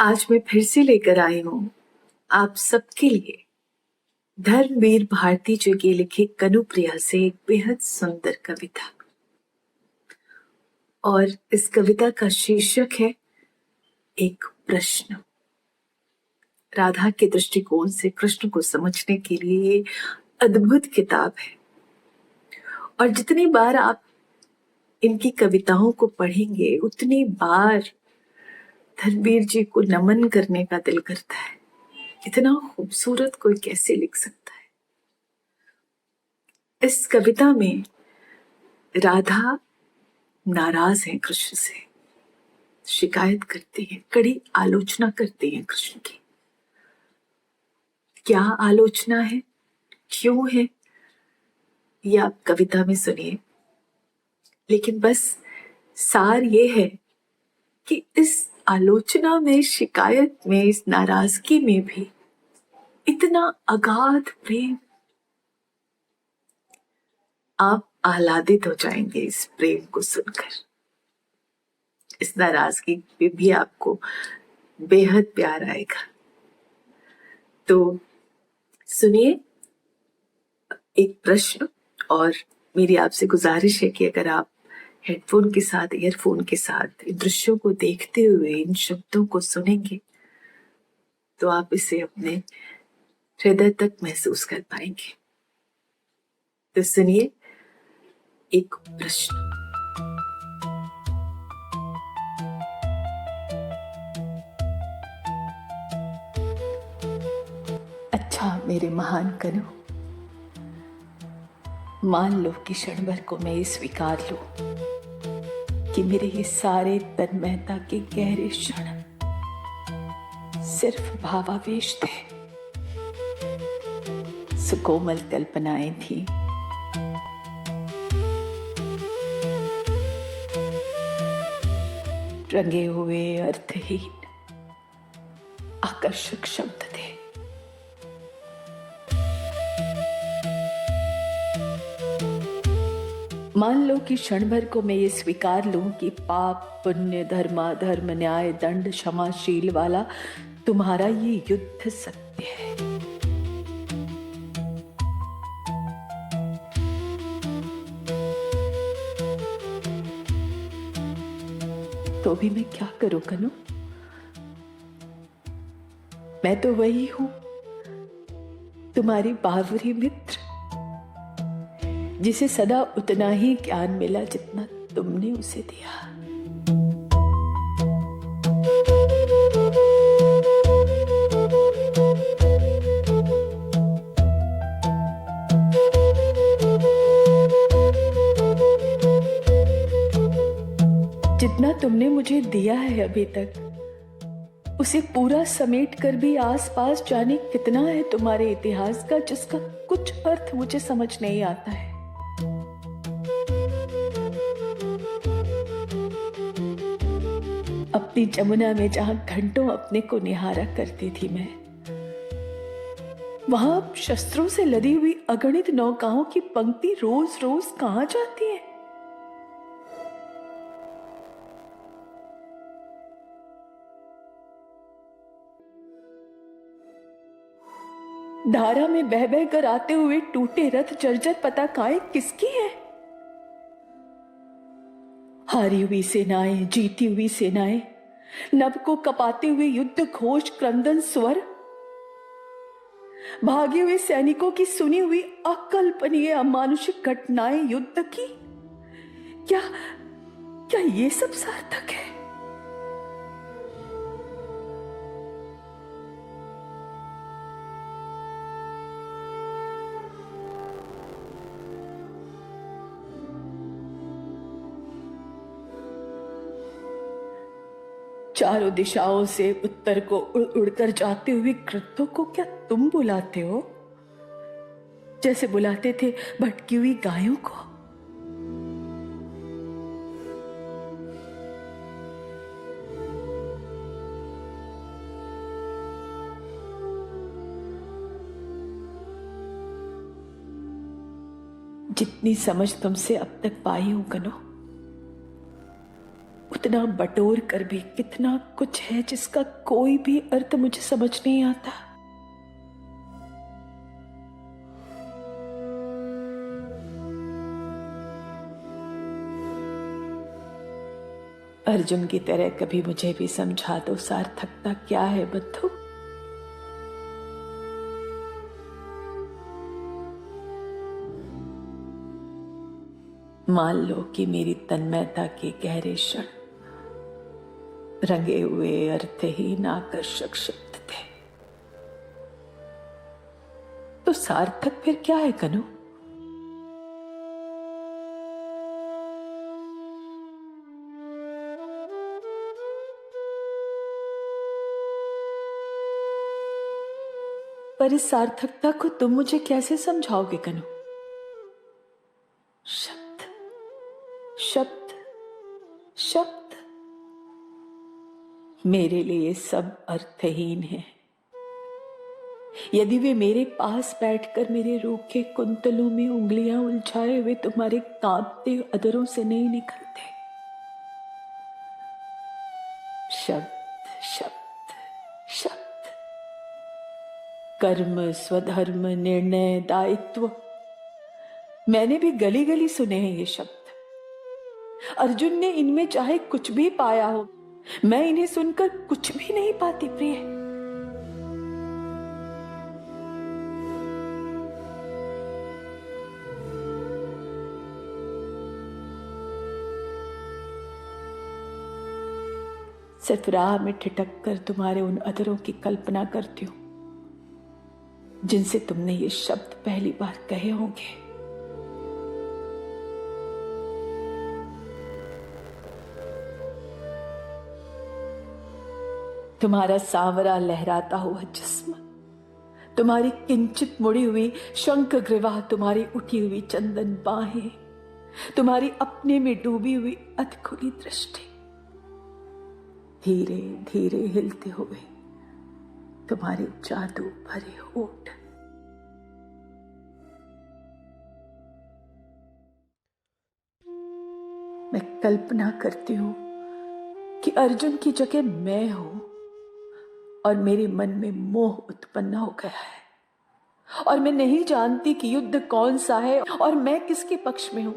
आज मैं फिर से लेकर आई हूँ आप सबके लिए धर्मवीर भारती जी की लिखी कनुप्रिया से एक बेहद सुंदर कविता। और इस कविता का शीर्षक है एक प्रश्न। राधा के दृष्टिकोण से कृष्ण को समझने के लिए ये अद्भुत किताब है। और जितनी बार आप इनकी कविताओं को पढ़ेंगे उतनी बार धर्मवीर जी को नमन करने का दिल करता है। इतना खूबसूरत कोई कैसे लिख सकता है। इस कविता में राधा नाराज हैं कृष्ण से, शिकायत करती हैं, कड़ी आलोचना करती हैं कृष्ण की। क्या आलोचना है, क्यों है, ये आप कविता में सुनिए। लेकिन बस सार ये है कि इस आलोचना में, शिकायत में, इस नाराजगी में भी इतना अगाध प्रेम, आप आह्लादित हो जाएंगे इस प्रेम को सुनकर। इस नाराजगी पे भी आपको बेहद प्यार आएगा। तो सुनिए एक प्रश्न। और मेरी आपसे गुजारिश है कि अगर आप हेडफोन के साथ, ईयरफोन के साथ इन दृश्यों को देखते हुए इन शब्दों को सुनेंगे तो आप इसे अपने हृदय तक महसूस कर पाएंगे। तो सुनिए एक प्रश्न। अच्छा मेरे महान कनु, मान लो कि क्षण भर को मैं ये स्वीकार लूं कि मेरे ये सारे तन्मयता के गहरे क्षण सिर्फ भावावेश थे, सुकोमल कल्पनाएं थी। रंगे हुए अर्थहीन आकर्षक शब्द थे। मान लो कि क्षण भर को मैं ये स्वीकार लूं कि पाप पुण्य, धर्माधर्म, न्याय दंड, क्षमाशील वाला तुम्हारा ये युद्ध सत्य है। तो भी मैं क्या करूं कनु? मैं तो वही हूं, तुम्हारी बावरी मित्र, जिसे सदा उतना ही ज्ञान मिला जितना तुमने उसे दिया। जितना तुमने मुझे दिया है अभी तक, उसे पूरा समेट कर भी आसपास जाने कितना है तुम्हारे इतिहास का, जिसका कुछ अर्थ मुझे समझ नहीं आता है। अपनी जमुना में जहां घंटों अपने को निहारा करती थी मैं, वहां शस्त्रों से लदी हुई अगणित नौकाओं की पंक्ति रोज रोज कहां जाती है? धारा में बह बह कर आते हुए टूटे रथ, जर्जर पताकाएं किसकी है? हारी हुई सेनाएं, जीती हुई सेनाएं, नभ को कपाते हुए युद्ध घोष, क्रंदन स्वर, भागे हुए सैनिकों की सुनी हुई अकल्पनीय अमानुषिक घटनाएं युद्ध की, क्या क्या ये सब सार्थक है? चारों दिशाओं से उत्तर को उड़ उड़कर जाते हुए कृत्यों को क्या तुम बुलाते हो, जैसे बुलाते थे भटकी हुई गायों को? जितनी समझ तुमसे अब तक पाई हूं कनो, उतना बटोर कर भी कितना कुछ है जिसका कोई भी अर्थ मुझे समझ नहीं आता। अर्जुन की तरह कभी मुझे भी समझा दो, सार्थकता क्या है बंधु? मान लो कि मेरी तन्मयता के गहरे क्षण रंगे हुए अर्थहीन आकर्षक शब्द थे, तो सार्थक फिर क्या है कनु? पर इस सार्थकता को तुम मुझे कैसे समझाओगे कनु? शब्द शब्द शब्द, मेरे लिए सब अर्थहीन है। यदि वे मेरे पास बैठकर मेरे रूखे कुंतलों में उंगलियां उलझाए हुए तुम्हारे कांपते अधरों से नहीं निकलते। शब्द शब्द शब्द, कर्म, स्वधर्म, निर्णय, दायित्व, मैंने भी गली गली सुने हैं ये शब्द। अर्जुन ने इनमें चाहे कुछ भी पाया हो, मैं इन्हें सुनकर कुछ भी नहीं पाती प्रिय। सिर्फ राह में ठिठक कर तुम्हारे उन अधरों की कल्पना करती हूं जिनसे तुमने ये शब्द पहली बार कहे होंगे। तुम्हारा सांवरा लहराता हुआ जिस्म, तुम्हारी किंचित मुड़ी हुई शंख ग्रीवा, तुम्हारी उठी हुई चंदन बाहें, तुम्हारी अपने में डूबी हुई अधखुली दृष्टि, धीरे धीरे हिलते हुए तुम्हारे जादू भरे होठ, मैं कल्पना करती हूं कि अर्जुन की जगह मैं हूं और मेरे मन में मोह उत्पन्न हो गया है और मैं नहीं जानती कि युद्ध कौन सा है और मैं किसके पक्ष में हूं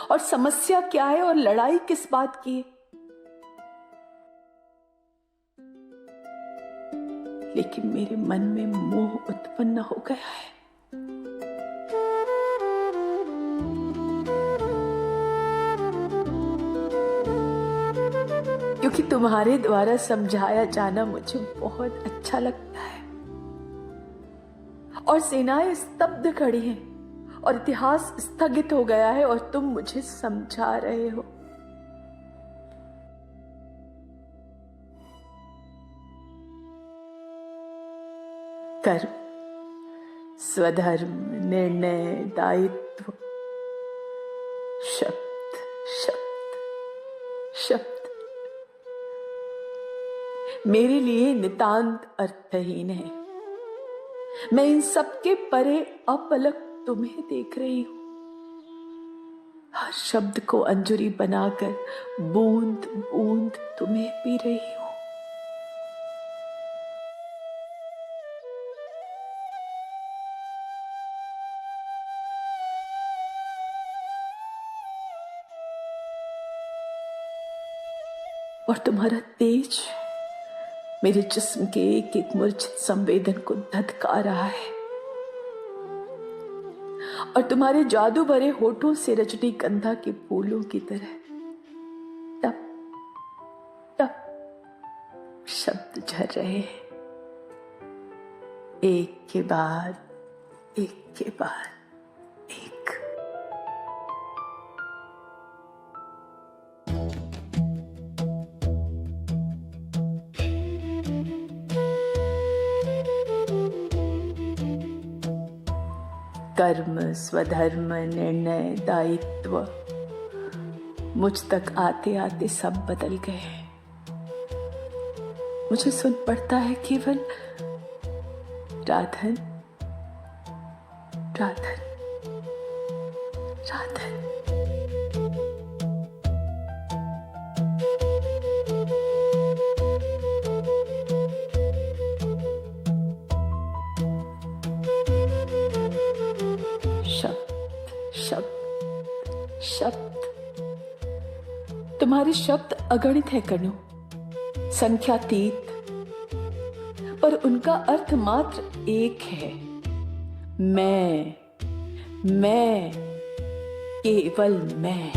और समस्या क्या है और लड़ाई किस बात की है। लेकिन मेरे मन में मोह उत्पन्न हो गया है। क्योंकि तुम्हारे द्वारा समझाया जाना मुझे बहुत अच्छा लगता है और सेनाएं स्तब्ध खड़ी हैं और इतिहास स्थगित हो गया है और तुम मुझे समझा रहे हो। कर्म, स्वधर्म, निर्णय, दायित्व, शब्द शब्द शब्द, मेरे लिए नितांत अर्थहीन है। मैं इन सबके परे अपलक तुम्हें देख रही हूं, हर शब्द को अंजुरी बनाकर बूंद बूंद तुम्हें पी रही हूं। और तुम्हारा तेज मेरे जिस्म के एक एक मूर्छित संवेदन को धधका रहा है और तुम्हारे जादू भरे होठों से रजनीगंधा के फूलों की तरह टप टप शब्द झर रहे हैं, एक के बाद एक। कर्म, स्वधर्म, निर्णय, दायित्व, मुझ तक आते आते सब बदल गए हैं। मुझे सुन पड़ता है केवल राधन राधन राधन। तुम्हारे शब्द अगणित है कनु, संख्यातीत, पर उनका अर्थ मात्र एक है, मैं, केवल मैं।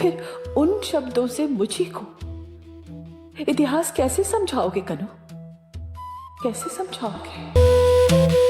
फिर उन शब्दों से मुझी को इतिहास कैसे समझाओगे कनु, कैसे समझाओगे?